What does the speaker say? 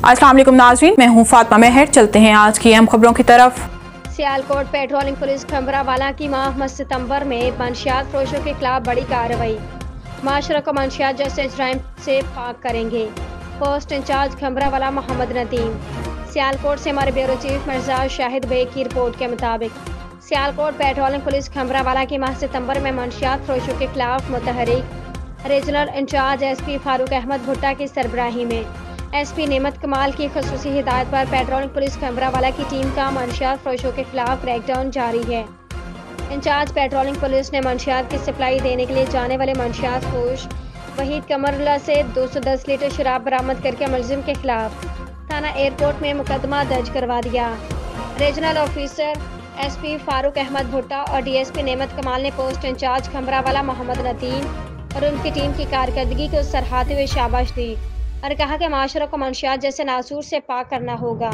अस्सलाम वालेकुम नाज़रीन, मैं हूँ फातिमा मेहर। चलते हैं आज की अहम खबरों की तरफ। सियालकोट पेट्रोलिंग पुलिस खंबरावाला की माह सितंबर में मंशियात फरोशों के खिलाफ बड़ी कार्रवाई। माशरा को मंशियात जैसे जराइम से पाक करेंगे। Post in charge Khambrawala Mohammad Nadeem. सियालकोट से हमारे ब्यूरो चीफ मिर्जा शाहिद बेग की रिपोर्ट के मुताबिक सियालकोट पेट्रोलिंग पुलिस खंबरावाला की माह सितंबर में मंशियात फरोशों के खिलाफ मुतहरिक regional incharge SP Farooq Ahmad Bhutta की सरबराही में SP नेमत कमाल की खसूसी हिदायत पर पेट्रोलिंग पुलिस खंबरावाला की टीम का मंशियात फरोशों के खिलाफ क्रैकडाउन जारी है। इंचार्ज पेट्रोलिंग पुलिस ने मंशियात की सप्लाई देने के लिए जाने वाले मंशियात फरोश वहीद कमरुल्लाह से 210 लीटर शराब बरामद करके मुलजिम के खिलाफ थाना एयरपोर्ट में मुकदमा दर्ज करवा दिया। Regional officer SP Farooq Ahmad Bhutta और DSP नेमत कमाल ने पोस्ट इंचार्ज खंबरावाला मोहम्मद नदीम और उनकी टीम की कारकर्दगी को सराहते हुए शाबाश दी और कहा कि माशरा को मंशियात जैसे नासूर से पाक करना होगा।